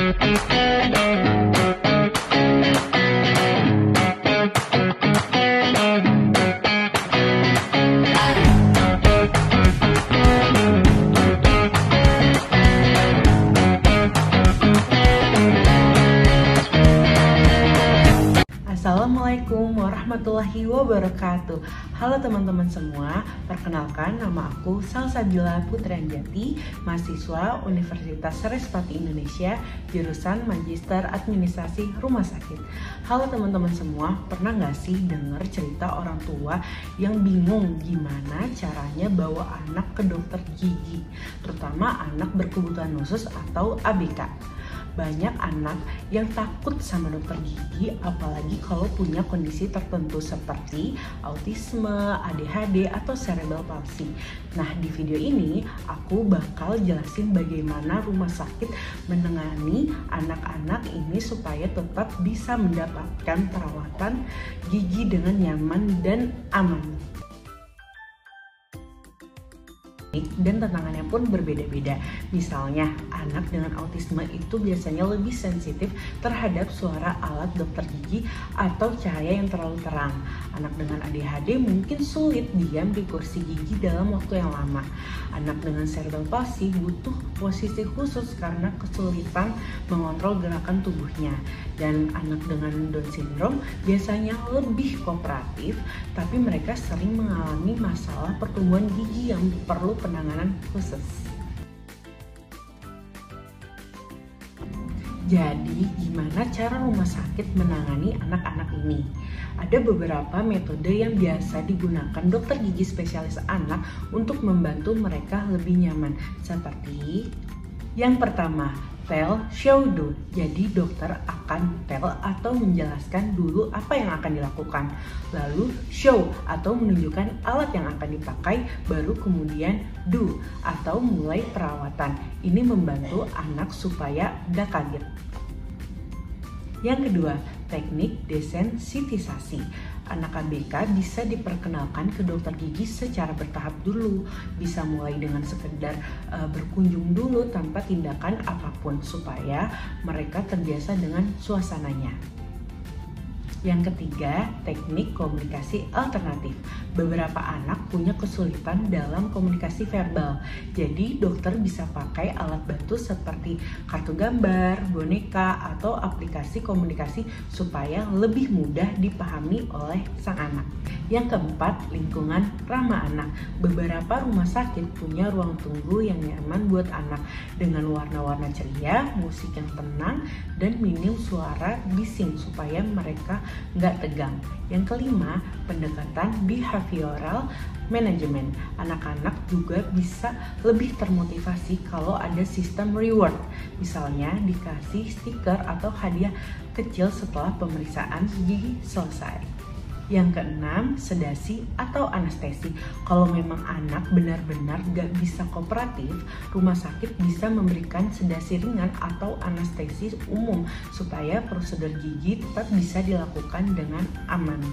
Assalamualaikum warahmatullahi wabarakatuh. Halo teman-teman semua, perkenalkan nama aku Salsabila Putrianjati, mahasiswa Universitas Sarasvati Indonesia, jurusan Magister Administrasi Rumah Sakit. Halo teman-teman semua, pernah nggak sih dengar cerita orang tua yang bingung gimana caranya bawa anak ke dokter gigi, terutama anak berkebutuhan khusus atau ABK? Banyak anak yang takut sama dokter gigi, apalagi kalau punya kondisi tertentu seperti autisme, ADHD, atau cerebral palsy. Nah, di video ini aku bakal jelasin bagaimana rumah sakit menangani anak-anak ini supaya tetap bisa mendapatkan perawatan gigi dengan nyaman dan aman. Dan tantangannya pun berbeda-beda. Misalnya, anak dengan autisme itu biasanya lebih sensitif terhadap suara alat dokter gigi atau cahaya yang terlalu terang. Anak dengan ADHD mungkin sulit diam di kursi gigi dalam waktu yang lama. Anak dengan cerebral palsy butuh posisi khusus karena kesulitan mengontrol gerakan tubuhnya. Dan anak dengan Down syndrome biasanya lebih kooperatif, tapi mereka sering mengalami masalah pertumbuhan gigi yang perlu penanganan khusus. Jadi, gimana cara rumah sakit menangani anak-anak ini? Ada beberapa metode yang biasa digunakan dokter gigi spesialis anak untuk membantu mereka lebih nyaman, seperti yang pertama, tell, show, do. Jadi dokter akan tell atau menjelaskan dulu apa yang akan dilakukan. Lalu show atau menunjukkan alat yang akan dipakai, baru kemudian do atau mulai perawatan. Ini membantu anak supaya gak kaget. Yang kedua, teknik desensitisasi. Anak ABK bisa diperkenalkan ke dokter gigi secara bertahap dulu. Bisa mulai dengan sekedar berkunjung dulu tanpa tindakan apapun supaya mereka terbiasa dengan suasananya. Yang ketiga, teknik komunikasi alternatif. Beberapa anak punya kesulitan dalam komunikasi verbal. Jadi dokter bisa pakai alat bantu seperti kartu gambar, boneka, atau aplikasi komunikasi supaya lebih mudah dipahami oleh sang anak. Yang keempat, lingkungan ramah anak. Beberapa rumah sakit punya ruang tunggu yang nyaman buat anak dengan warna-warna ceria, musik yang tenang, dan minim suara bising supaya mereka nggak tegang. Yang kelima, pendekatan behavioral management. Anak-anak juga bisa lebih termotivasi kalau ada sistem reward. Misalnya dikasih stiker atau hadiah kecil setelah pemeriksaan gigi selesai. Yang keenam, sedasi atau anestesi. Kalau memang anak benar-benar gak bisa kooperatif, rumah sakit bisa memberikan sedasi ringan atau anestesi umum supaya prosedur gigi tetap bisa dilakukan dengan aman.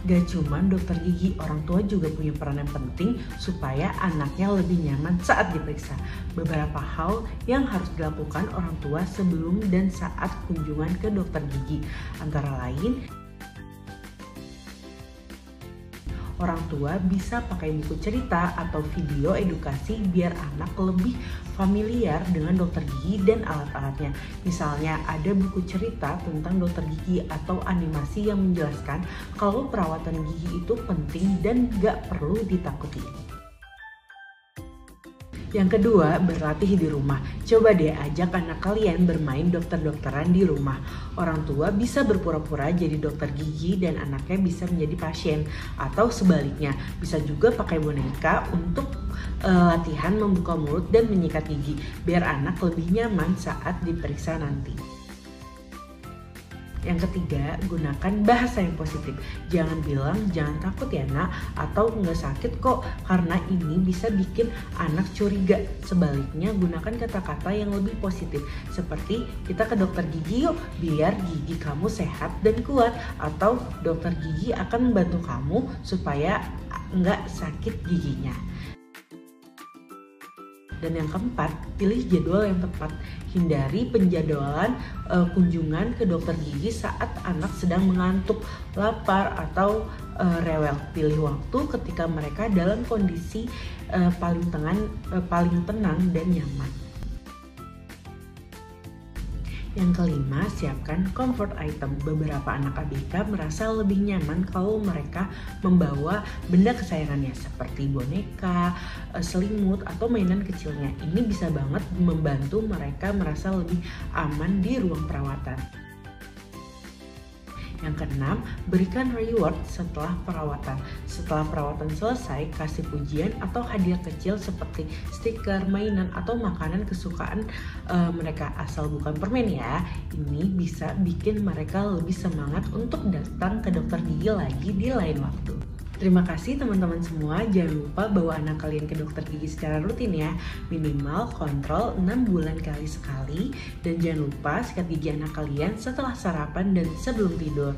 Gak cuma dokter gigi, orang tua juga punya peran yang penting supaya anaknya lebih nyaman saat diperiksa. Beberapa hal yang harus dilakukan orang tua sebelum dan saat kunjungan ke dokter gigi, antara lain orang tua bisa pakai buku cerita atau video edukasi biar anak lebih familiar dengan dokter gigi dan alat-alatnya. Misalnya ada buku cerita tentang dokter gigi atau animasi yang menjelaskan kalau perawatan gigi itu penting dan gak perlu ditakuti. Yang kedua, berlatih di rumah. Coba deh ajak anak kalian bermain dokter-dokteran di rumah. Orang tua bisa berpura-pura jadi dokter gigi dan anaknya bisa menjadi pasien. Atau sebaliknya, bisa juga pakai boneka untuk latihan membuka mulut dan menyikat gigi, biar anak lebih nyaman saat diperiksa nanti. Yang ketiga, gunakan bahasa yang positif. Jangan bilang, jangan takut ya nak, atau nggak sakit kok, karena ini bisa bikin anak curiga. Sebaliknya, gunakan kata-kata yang lebih positif, seperti kita ke dokter gigi yuk, biar gigi kamu sehat dan kuat, atau dokter gigi akan membantu kamu supaya nggak sakit giginya. Dan yang keempat, pilih jadwal yang tepat. Hindari penjadwalan kunjungan ke dokter gigi saat anak sedang mengantuk, lapar, atau rewel. Pilih waktu ketika mereka dalam kondisi paling tenang dan nyaman. Yang kelima, siapkan comfort item. Beberapa anak ABK merasa lebih nyaman kalau mereka membawa benda kesayangannya seperti boneka, selimut, atau mainan kecilnya. Ini bisa banget membantu mereka merasa lebih aman di ruang perawatan. Yang keenam, berikan reward setelah perawatan. Setelah perawatan selesai, kasih pujian atau hadiah kecil seperti stiker, mainan, atau makanan kesukaan mereka, asal bukan permen ya. Ini bisa bikin mereka lebih semangat untuk datang ke dokter gigi lagi di lain waktu. Terima kasih teman-teman semua, jangan lupa bawa anak kalian ke dokter gigi secara rutin ya. Minimal kontrol 6 bulan sekali. Dan jangan lupa sikat gigi anak kalian setelah sarapan dan sebelum tidur.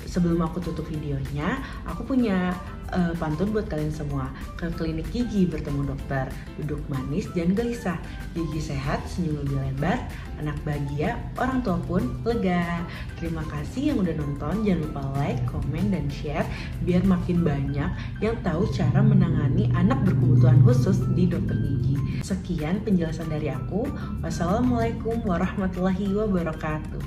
Sebelum aku tutup videonya, aku punya pantun buat kalian semua. Ke klinik gigi bertemu dokter, duduk manis jangan gelisah. Gigi sehat, senyum lebih lebar, anak bahagia, orang tua pun lega. Terima kasih yang udah nonton, jangan lupa like, komen, dan share biar makin banyak yang tahu cara menangani anak berkebutuhan khusus di dokter gigi. Sekian penjelasan dari aku. Wassalamualaikum warahmatullahi wabarakatuh.